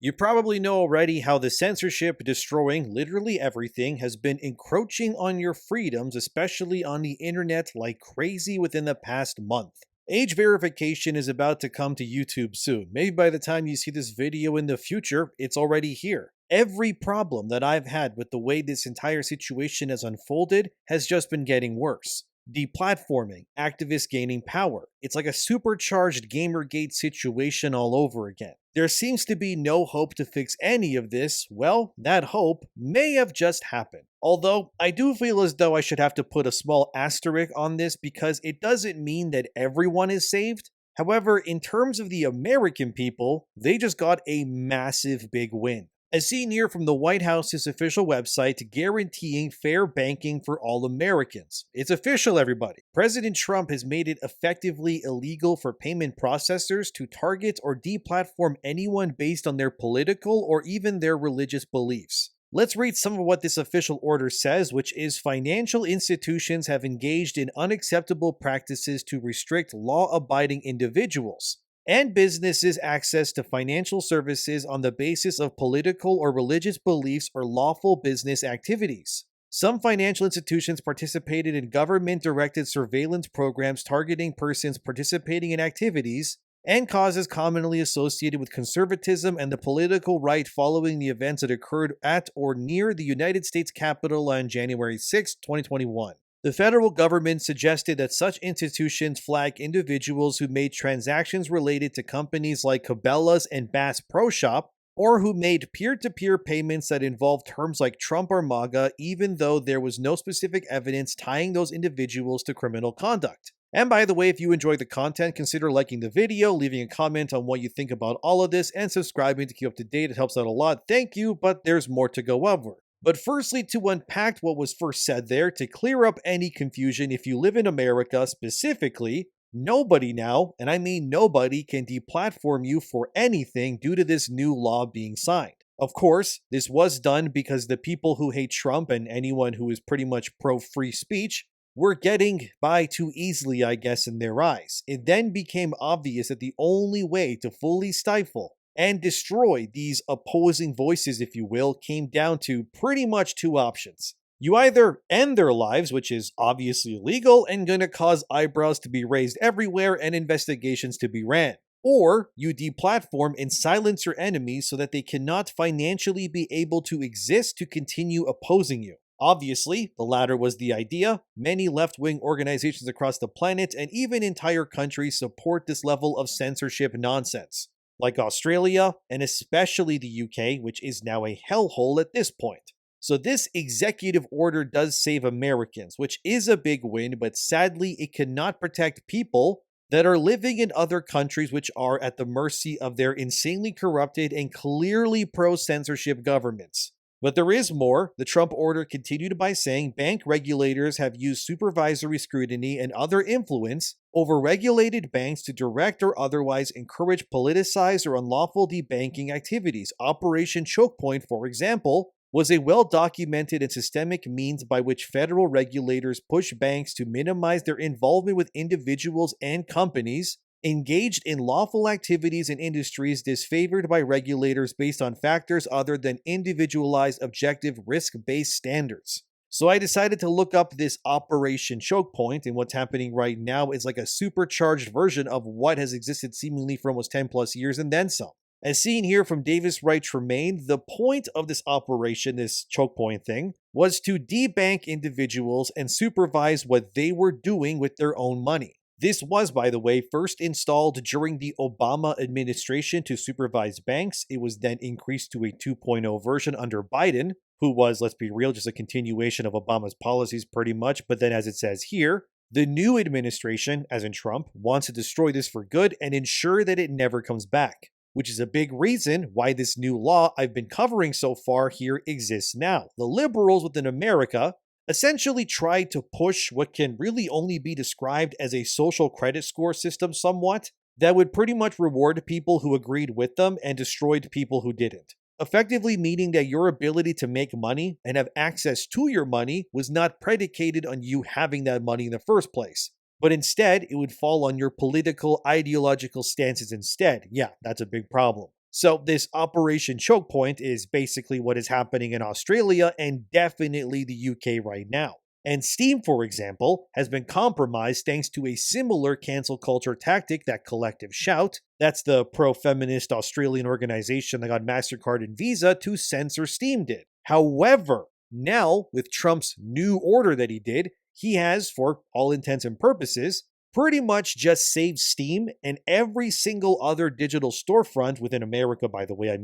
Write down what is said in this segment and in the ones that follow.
You probably know already how the censorship destroying literally everything has been encroaching on your freedoms, especially on the internet, like crazy within the past month. Age verification is about to come to YouTube soon. Maybe by the time you see this video in the future, it's already here. Every problem that I've had with the way this entire situation has unfolded has just been getting worse. Deplatforming, activists gaining power. It's like a supercharged Gamergate situation all over again. There seems to be no hope to fix any of this. Well, that hope may have just happened. Although, I do feel as though I should have to put a small asterisk on this because it doesn't mean that everyone is saved. However, in terms of the American people, they just got a massive big win. As seen here from the White House's official website guaranteeing fair banking for all Americans. It's official, everybody. President Trump has made it effectively illegal for payment processors to target or deplatform anyone based on their political or even their religious beliefs. Let's read some of what this official order says, which is financial institutions have engaged in unacceptable practices to restrict law-abiding individuals and businesses access to financial services on the basis of political or religious beliefs or lawful business activities. Some financial institutions participated in government-directed surveillance programs targeting persons participating in activities and causes commonly associated with conservatism and the political right following the events that occurred at or near the United States Capitol on January 6, 2021. The federal government suggested that such institutions flag individuals who made transactions related to companies like Cabela's and Bass Pro Shop, or who made peer-to-peer payments that involved terms like Trump or MAGA, even though there was no specific evidence tying those individuals to criminal conduct. And by the way, if you enjoyed the content, consider liking the video, leaving a comment on what you think about all of this, and subscribing to keep up to date. It helps out a lot. Thank you, but there's more to go over. But firstly, to unpack what was first said there, to clear up any confusion, if you live in America specifically, nobody now, and I mean nobody, can deplatform you for anything due to this new law being signed. Of course, this was done because the people who hate Trump and anyone who is pretty much pro-free speech were getting by too easily, I guess, in their eyes. It then became obvious that the only way to fully stifle and destroy these opposing voices, if you will, came down to pretty much two options. You either end their lives, which is obviously illegal and gonna cause eyebrows to be raised everywhere and investigations to be ran. Or you deplatform and silence your enemies so that they cannot financially be able to exist to continue opposing you. Obviously, the latter was the idea. Many left-wing organizations across the planet and even entire countries support this level of censorship nonsense, like Australia, and especially the UK, which is now a hellhole at this point. So this executive order does save Americans, which is a big win, but sadly it cannot protect people that are living in other countries which are at the mercy of their insanely corrupted and clearly pro-censorship governments. But there is more. The Trump order continued by saying bank regulators have used supervisory scrutiny and other influence over regulated banks to direct or otherwise encourage politicized or unlawful debanking activities. Operation Choke Point, for example, was a well-documented and systemic means by which federal regulators push banks to minimize their involvement with individuals and companies engaged in lawful activities in industries disfavored by regulators based on factors other than individualized, objective, risk-based standards. So I decided to look up this Operation Choke Point, and what's happening right now is like a supercharged version of what has existed seemingly for almost 10 plus years and then some. As seen here from Davis Wright Tremaine, the point of this operation, this choke point thing, was to debank individuals and supervise what they were doing with their own money. This was, by the way, first installed during the Obama administration to supervise banks. It was then increased to a 2.0 version under Biden, who was, let's be real, just a continuation of Obama's policies pretty much. But then as it says here, the new administration, as in Trump, wants to destroy this for good and ensure that it never comes back, which is a big reason why this new law I've been covering so far here exists now. The liberals within America essentially tried to push what can really only be described as a social credit score system somewhat, that would pretty much reward people who agreed with them and destroyed people who didn't. Effectively meaning that your ability to make money and have access to your money was not predicated on you having that money in the first place, but instead it would fall on your political, ideological stances instead. Yeah, that's a big problem. So, this Operation Choke Point is basically what is happening in Australia and definitely the UK right now. And Steam, for example, has been compromised thanks to a similar cancel culture tactic that Collective Shout, that's the pro feminist Australian organization that got Mastercard and Visa to censor Steam, did. However, now, with Trump's new order that he did, he has, for all intents and purposes, pretty much just saved Steam and every single other digital storefront within America, by the way,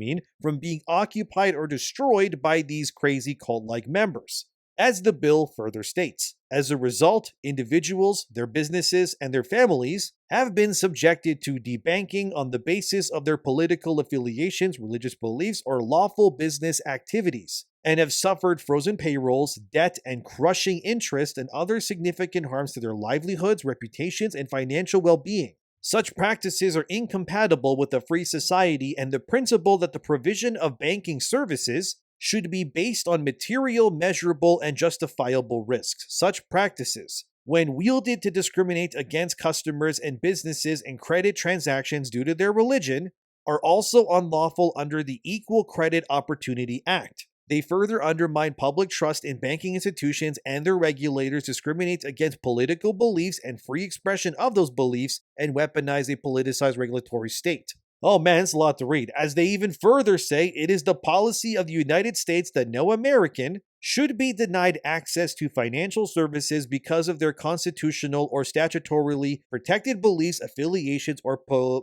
from being occupied or destroyed by these crazy cult like members. As the bill further states, as a result, individuals, their businesses, and their families have been subjected to debanking on the basis of their political affiliations, religious beliefs, or lawful business activities, and have suffered frozen payrolls, debt, and crushing interest and other significant harms to their livelihoods, reputations, and financial well-being. Such practices are incompatible with a free society and the principle that the provision of banking services should be based on material, measurable, and justifiable risks. Such practices, when wielded to discriminate against customers and businesses and credit transactions due to their religion, are also unlawful under the Equal Credit Opportunity Act. They further undermine public trust in banking institutions and their regulators, discriminate against political beliefs and free expression of those beliefs, and weaponize a politicized regulatory state. Oh man, it's a lot to read. As they even further say, it is the policy of the United States that no American should be denied access to financial services because of their constitutional or statutorily protected beliefs, affiliations, or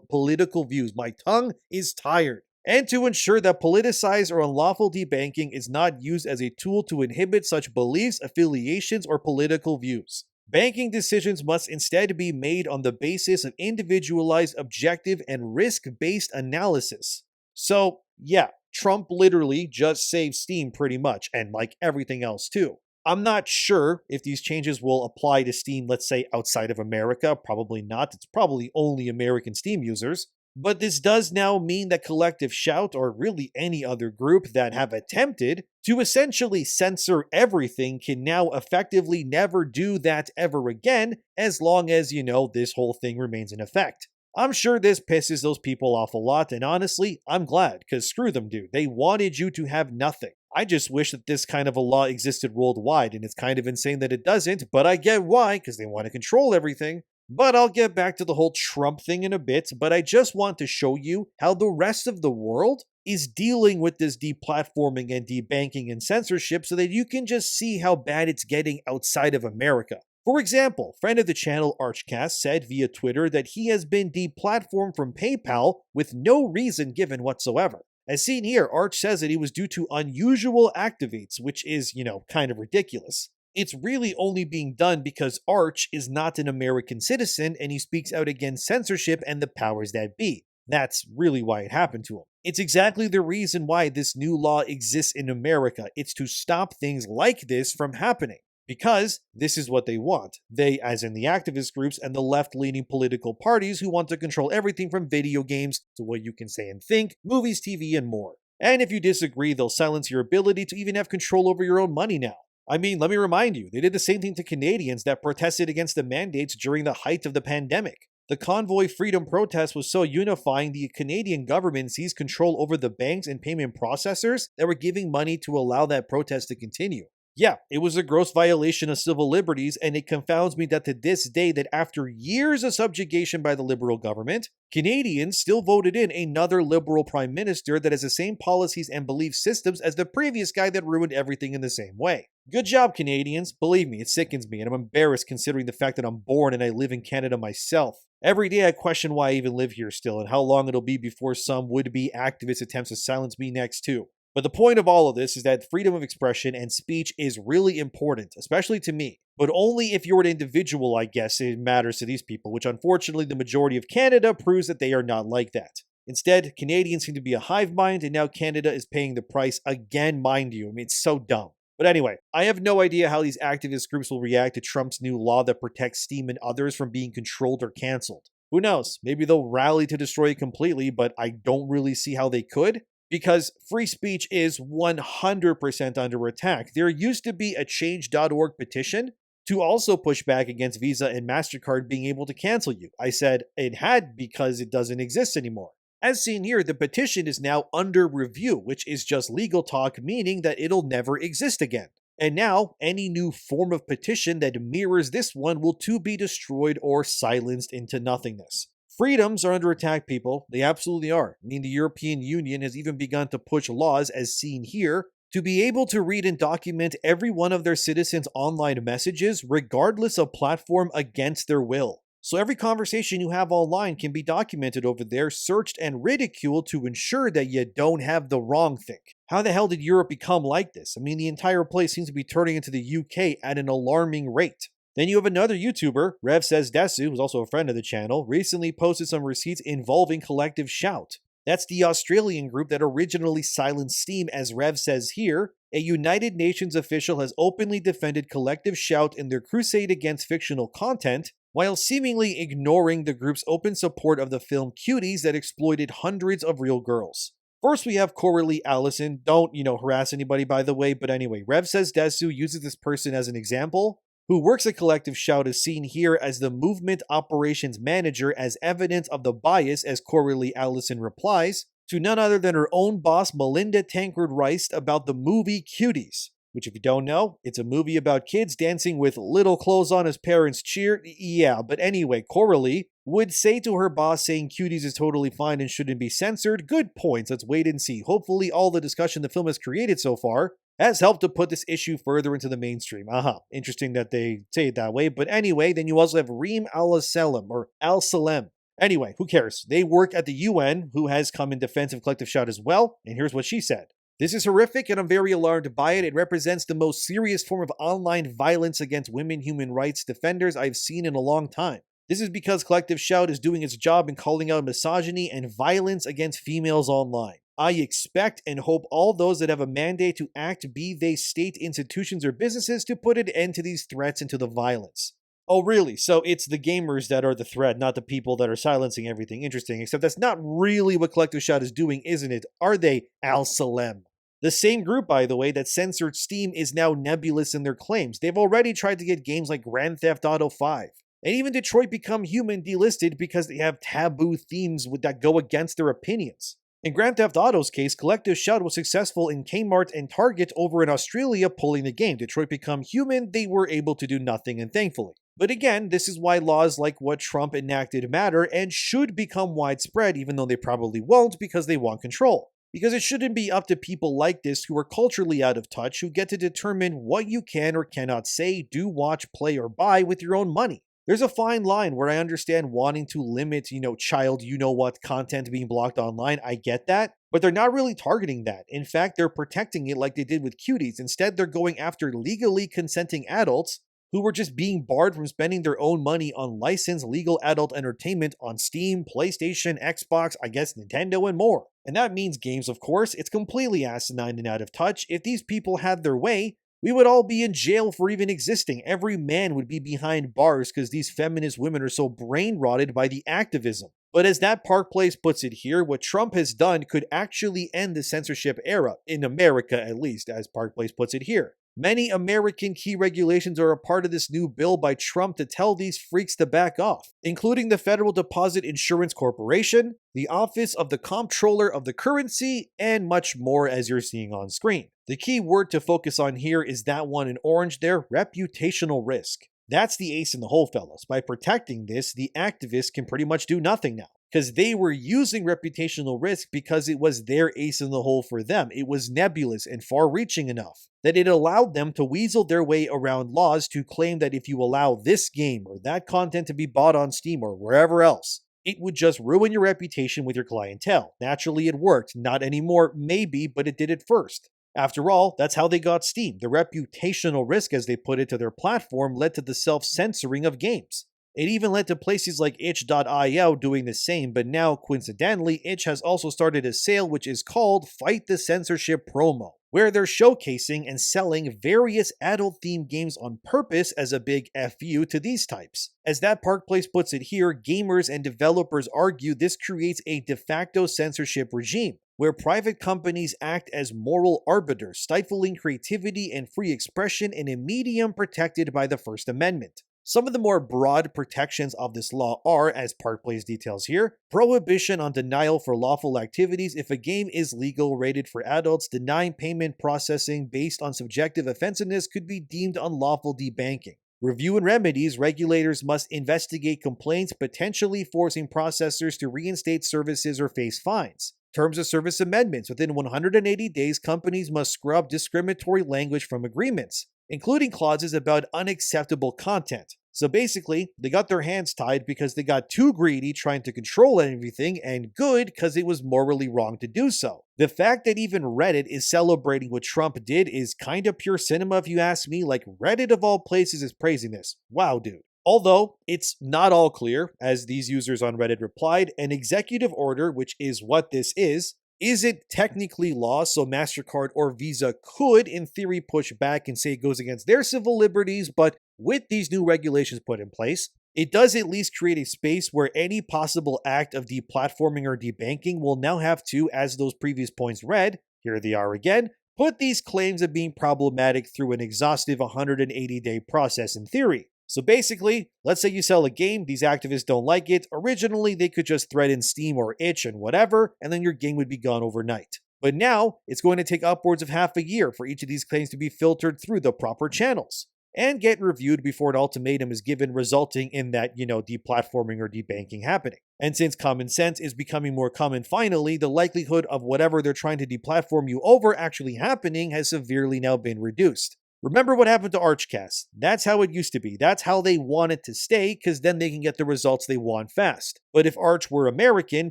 political views. My tongue is tired. And to ensure that politicized or unlawful debanking is not used as a tool to inhibit such beliefs, affiliations, or political views. Banking decisions must instead be made on the basis of individualized, objective, and risk-based analysis. So, yeah, Trump literally just saved Steam pretty much, and like everything else too. I'm not sure if these changes will apply to Steam, let's say, outside of America. Probably not. It's probably only American Steam users. But this does now mean that Collective Shout, or really any other group that have attempted to essentially censor everything, can now effectively never do that ever again, as long as, this whole thing remains in effect. I'm sure this pisses those people off a lot, and honestly, I'm glad, because screw them, dude. They wanted you to have nothing. I just wish that this kind of a law existed worldwide, and it's kind of insane that it doesn't, but I get why, because they want to control everything. But I'll get back to the whole Trump thing in a bit, but I just want to show you how the rest of the world is dealing with this deplatforming and debanking and censorship so that you can just see how bad it's getting outside of America. For example, friend of the channel Archcast said via Twitter that he has been deplatformed from PayPal with no reason given whatsoever. As seen here, Arch says that it was due to unusual activates, which is, kind of ridiculous. It's really only being done because Arch is not an American citizen and he speaks out against censorship and the powers that be. That's really why it happened to him. It's exactly the reason why this new law exists in America. It's to stop things like this from happening. Because this is what they want. They, as in the activist groups and the left-leaning political parties who want to control everything from video games to what you can say and think, movies, TV, and more. And if you disagree, they'll silence your ability to even have control over your own money now. Let me remind you, they did the same thing to Canadians that protested against the mandates during the height of the pandemic. The Convoy Freedom protest was so unifying, the Canadian government seized control over the banks and payment processors that were giving money to allow that protest to continue. Yeah, it was a gross violation of civil liberties, and it confounds me that to this day that after years of subjugation by the Liberal government, Canadians still voted in another Liberal Prime Minister that has the same policies and belief systems as the previous guy that ruined everything in the same way. Good job, Canadians. Believe me, it sickens me, and I'm embarrassed considering the fact that I'm born and I live in Canada myself. Every day I question why I even live here still, and how long it'll be before some would-be activist attempts to silence me next too. But the point of all of this is that freedom of expression and speech is really important, especially to me. But only if you're an individual, I guess, it matters to these people, which unfortunately the majority of Canada proves that they are not like that. Instead, Canadians seem to be a hive mind, and now Canada is paying the price again, mind you. It's so dumb. But anyway, I have no idea how these activist groups will react to Trump's new law that protects Steam and others from being controlled or canceled. Who knows? Maybe they'll rally to destroy it completely, but I don't really see how they could. Because free speech is 100% under attack. There used to be a change.org petition to also push back against Visa and Mastercard being able to cancel you. I said it had because it doesn't exist anymore. As seen here, the petition is now under review, which is just legal talk, meaning that it'll never exist again. And now, any new form of petition that mirrors this one will too be destroyed or silenced into nothingness. Freedoms are under attack, people. They absolutely are. I mean, the European Union has even begun to push laws, as seen here, to be able to read and document every one of their citizens' online messages, regardless of platform, against their will. So every conversation you have online can be documented over there, searched and ridiculed to ensure that you don't have the wrong thing. How the hell did Europe become like this? I mean, the entire place seems to be turning into the UK at an alarming rate. Then you have another YouTuber, Rev Says Desu, who's also a friend of the channel, recently posted some receipts involving Collective Shout. That's the Australian group that originally silenced Steam, as Rev says here. A United Nations official has openly defended Collective Shout in their crusade against fictional content, while seemingly ignoring the group's open support of the film Cuties that exploited hundreds of real girls. First, we have Coralie Allison. Don't, harass anybody, by the way, but anyway, Rev Says Desu uses this person as an example, who works at Collective Shout, is seen here as the movement operations manager, as evidence of the bias, as Coralie Allison replies to none other than her own boss, Melinda Tancred Rice, about the movie Cuties, which, if you don't know, it's a movie about kids dancing with little clothes on as parents cheer. Yeah, but anyway, Coralie would say to her boss saying Cuties is totally fine and shouldn't be censored. Good points. Let's wait and see. Hopefully all the discussion the film has created so far has helped to put this issue further into the mainstream. Interesting that they say it that way. But anyway, then you also have Reem Al-Salem, or Al-Salem. Anyway, who cares? They work at the UN, who has come in defense of Collective Shout as well. And here's what she said. This is horrific and I'm very alarmed by it. It represents the most serious form of online violence against women human rights defenders I've seen in a long time. This is because Collective Shout is doing its job in calling out misogyny and violence against females online. I expect and hope all those that have a mandate to act, be they state institutions or businesses, to put an end to these threats and to the violence. Oh, really? So it's the gamers that are the threat, not the people that are silencing everything. Interesting, except that's not really what Collective Shout is doing, isn't it? Are they, Al-Salem? The same group, by the way, that censored Steam is now nebulous in their claims. They've already tried to get games like Grand Theft Auto 5. And even Detroit Become Human delisted because they have taboo themes that go against their opinions. In Grand Theft Auto's case, Collective Shout was successful in Kmart and Target over in Australia pulling the game. Detroit Become Human, they were able to do nothing, and thankfully. But again, this is why laws like what Trump enacted matter and should become widespread, even though they probably won't because they want control. Because it shouldn't be up to people like this who are culturally out of touch, who get to determine what you can or cannot say, do, watch, play, or buy with your own money. There's a fine line where I understand wanting to limit, child you-know-what content being blocked online. I get that. But they're not really targeting that. In fact, they're protecting it like they did with Cuties. Instead, they're going after legally consenting adults who were just being barred from spending their own money on licensed legal adult entertainment on Steam, PlayStation, Xbox, I guess Nintendo, and more. And that means games, of course. It's completely asinine and out of touch. If these people had their way, we would all be in jail for even existing. Every man would be behind bars because these feminist women are so brain-rotted by the activism. But as that Park Place puts it here, what Trump has done could actually end the censorship era, in America at least, as Park Place puts it here. Many American key regulations are a part of this new bill by Trump to tell these freaks to back off, including the Federal Deposit Insurance Corporation, the Office of the Comptroller of the Currency, and much more, as you're seeing on screen. The key word to focus on here is that one in orange there, reputational risk. That's the ace in the hole, fellas. By protecting this, the activists can pretty much do nothing now, because they were using reputational risk because it was their ace in the hole for them. It was nebulous and far-reaching enough that it allowed them to weasel their way around laws to claim that if you allow this game or that content to be bought on Steam or wherever else, it would just ruin your reputation with your clientele. Naturally, it worked. Not anymore, maybe, but it did it first. After all, that's how they got Steam. The reputational risk, as they put it, to their platform led to the self-censoring of games. It even led to places like itch.io doing the same, but now, coincidentally, Itch has also started a sale which is called Fight the Censorship Promo, where they're showcasing and selling various adult-themed games on purpose as a big FU to these types. As that Park Place puts it here, gamers and developers argue this creates a de facto censorship regime, where private companies act as moral arbiters, stifling creativity and free expression in a medium protected by the First Amendment. Some of the more broad protections of this law are, as Park Place details here, prohibition on denial for lawful activities. If a game is legal rated for adults, denying payment processing based on subjective offensiveness could be deemed unlawful debanking. Review and remedies, regulators must investigate complaints, potentially forcing processors to reinstate services or face fines. Terms of service amendments. Within 180 days, companies must scrub discriminatory language from agreements, including clauses about unacceptable content. So basically, they got their hands tied because they got too greedy trying to control everything, and good because it was morally wrong to do so. The fact that even Reddit is celebrating what Trump did is kind of pure cinema if you ask me. Like, Reddit of all places is praising this. Wow, dude. Although, it's not all clear, as these users on Reddit replied, an executive order, which is what this is it technically law, so Mastercard or Visa could, in theory, push back and say it goes against their civil liberties, but with these new regulations put in place, it does at least create a space where any possible act of deplatforming or debanking will now have to, as those previous points read, here they are again, put these claims of being problematic through an exhaustive 180-day process in theory. So basically, let's say you sell a game, these activists don't like it. Originally, they could just threaten Steam or Itch and whatever, and then your game would be gone overnight. But now, it's going to take upwards of half a year for each of these claims to be filtered through the proper channels and get reviewed before an ultimatum is given, resulting in that, deplatforming or debanking happening. And since common sense is becoming more common finally, the likelihood of whatever they're trying to deplatform you over actually happening has severely now been reduced. Remember what happened to Archcast. That's how it used to be. That's how they want it to stay, because then they can get the results they want fast. But if Arch were American,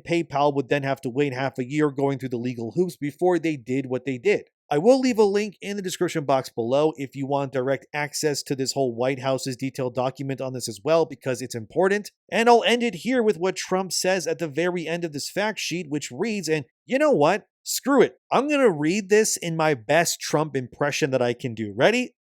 PayPal would then have to wait half a year going through the legal hoops before they did what they did. I will leave a link in the description box below if you want direct access to this whole White House's detailed document on this as well, because it's important. And I'll end it here with what Trump says at the very end of this fact sheet, which reads, and you know what? Screw it. I'm going to read this in my best Trump impression that I can do. Ready?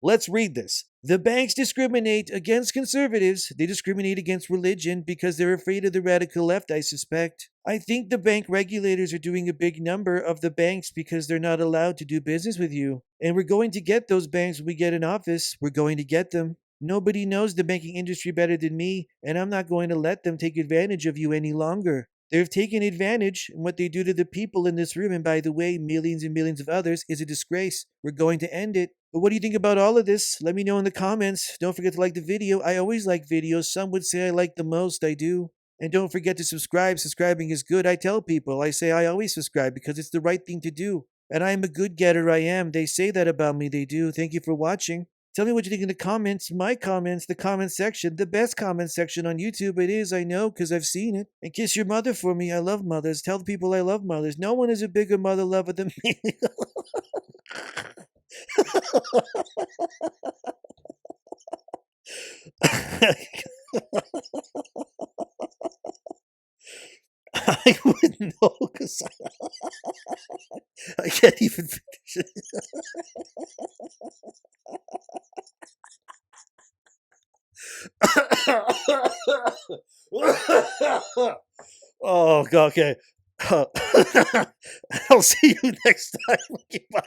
Let's read this. The banks discriminate against conservatives. They discriminate against religion because they're afraid of the radical left, I suspect. I think the bank regulators are doing a big number of the banks because they're not allowed to do business with you. And we're going to get those banks when we get in office. We're going to get them. Nobody knows the banking industry better than me, and I'm not going to let them take advantage of you any longer. They've taken advantage, and what they do to the people in this room, and by the way, millions and millions of others, is a disgrace. We're going to end it. But what do you think about all of this? Let me know in the comments. Don't forget to like the video. I always like videos. Some would say I like the most. I do. And don't forget to subscribe. Subscribing is good. I tell people. I say I always subscribe because it's the right thing to do. And I'm a good getter. I am. They say that about me. They do. Thank you for watching. Tell me what you think in the comments. My comments, the comment section, the best comment section on YouTube. It is, I know, because I've seen it. And kiss your mother for me. I love mothers. Tell the people I love mothers. No one is a bigger mother lover than me. I wouldn't know because I can't even finish it. Oh, God, okay. I'll see you next time. Okay, bye.